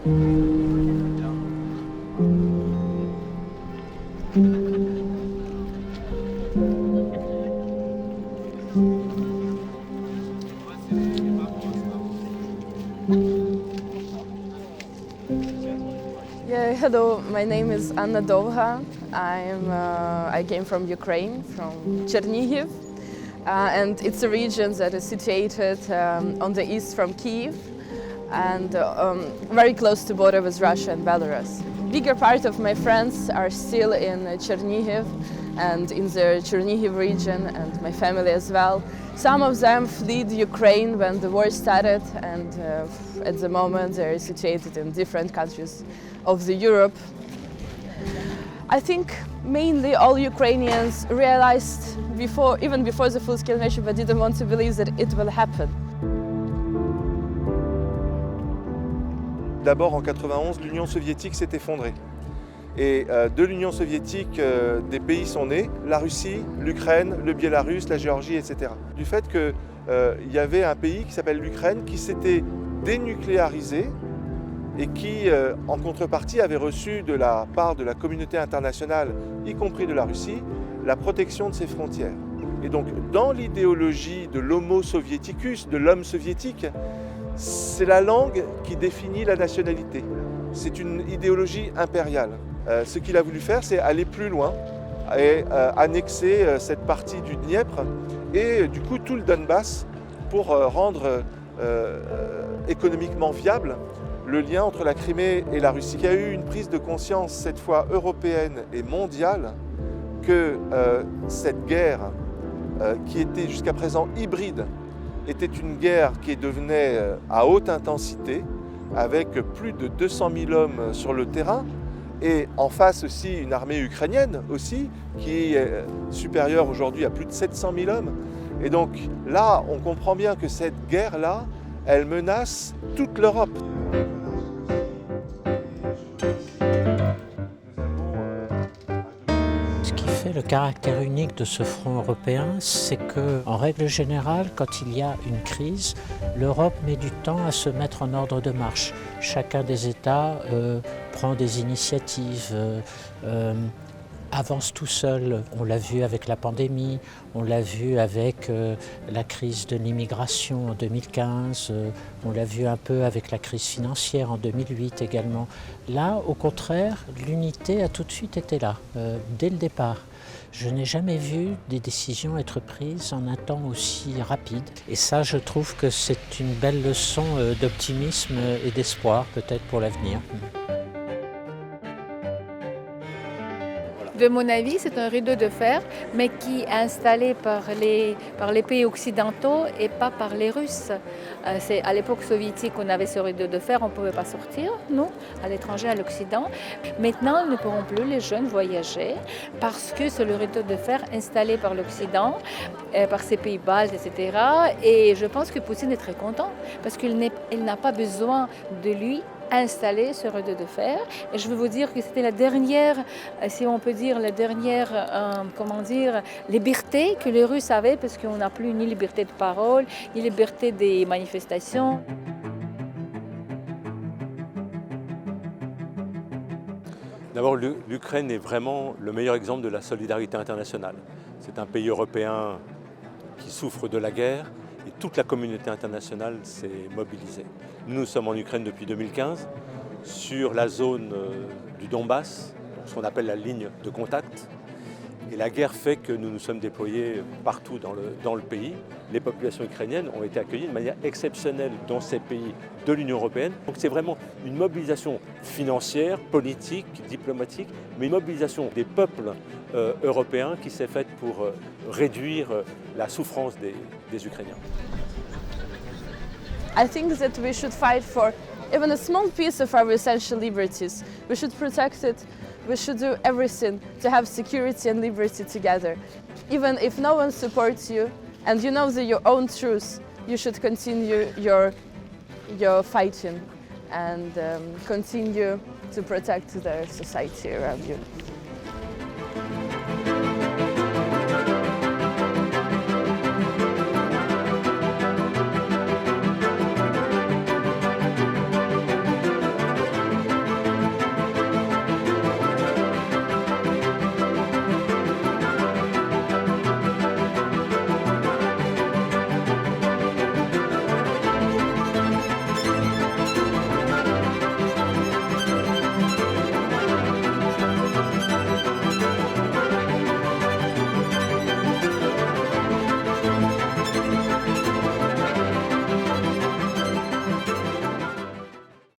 Yeah, hello, my name is Anna Dovha. I came from Ukraine, from Chernihiv, and it's a region that is situated on the east from Kyiv and very close to border with Russia and Belarus. Bigger part of my friends are still in Chernihiv and in the Chernihiv region, and my family as well. Some of them fled Ukraine when the war started, and at the moment they're situated in different countries of the Europe. I think mainly all Ukrainians realized even before the full-scale invasion, but didn't want to believe that it will happen. D'abord en 91, l'Union soviétique s'est effondrée. Et de l'Union soviétique, des pays sont nés, la Russie, l'Ukraine, le Biélarus, la Géorgie, etc. Du fait qu'il y avait un pays qui s'appelle l'Ukraine qui s'était dénucléarisé et qui, en contrepartie, avait reçu de la part de la communauté internationale, y compris de la Russie, la protection de ses frontières. Et donc, dans l'idéologie de l'homo soviéticus, de l'homme soviétique, c'est la langue qui définit la nationalité. C'est une idéologie impériale. Ce qu'il a voulu faire, c'est aller plus loin et annexer cette partie du Dniepr et du coup tout le Donbass pour rendre économiquement viable le lien entre la Crimée et la Russie. Il y a eu une prise de conscience, cette fois européenne et mondiale, que cette guerre, qui était jusqu'à présent hybride, était une guerre qui devenait à haute intensité, avec plus de 200 000 hommes sur le terrain, et en face aussi une armée ukrainienne aussi, qui est supérieure aujourd'hui à plus de 700 000 hommes. Et donc là, on comprend bien que cette guerre-là, elle menace toute l'Europe. Ce qui fait le caractère unique de ce front européen, c'est qu'en règle générale, quand il y a une crise, l'Europe met du temps à se mettre en ordre de marche. Chacun des États prend des initiatives, avance tout seul. On l'a vu avec la pandémie, on l'a vu avec la crise de l'immigration en 2015, on l'a vu un peu avec la crise financière en 2008 également. Là, au contraire, l'unité a tout de suite été là, dès le départ. Je n'ai jamais vu des décisions être prises en un temps aussi rapide. Et ça, je trouve que c'est une belle leçon d'optimisme et d'espoir, peut-être pour l'avenir. De mon avis, c'est un rideau de fer, mais qui est installé par les pays occidentaux et pas par les Russes. C'est à l'époque soviétique, on avait ce rideau de fer, on ne pouvait pas sortir, nous, à l'étranger, à l'Occident. Maintenant, ne pourront plus les jeunes voyager parce que c'est le rideau de fer installé par l'Occident, par ces pays baltes, etc. Et je pense que Poutine est très content parce qu'il n'a pas besoin de lui installer ce rideau de fer. Et je veux vous dire que c'était la dernière, si on peut dire, la dernière, liberté que les Russes avaient, parce qu'on n'a plus ni liberté de parole, ni liberté des manifestations. D'abord, l'Ukraine est vraiment le meilleur exemple de la solidarité internationale. C'est un pays européen qui souffre de la guerre, et toute la communauté internationale s'est mobilisée. Nous sommes en Ukraine depuis 2015, sur la zone du Donbass, ce qu'on appelle la ligne de contact. Et la guerre fait que nous nous sommes déployés partout dans le pays. Les populations ukrainiennes ont été accueillies de manière exceptionnelle dans ces pays de l'Union européenne. Donc c'est vraiment une mobilisation financière, politique, diplomatique, mais une mobilisation des peuples européens qui s'est faite pour réduire la souffrance des Ukrainiens. I think that we should fight for even a small piece of our essential liberties. We should protect it. We should do everything to have security and liberty together. Even if no one supports you and you know your own truth, you should continue your fighting and continue to protect the society around you.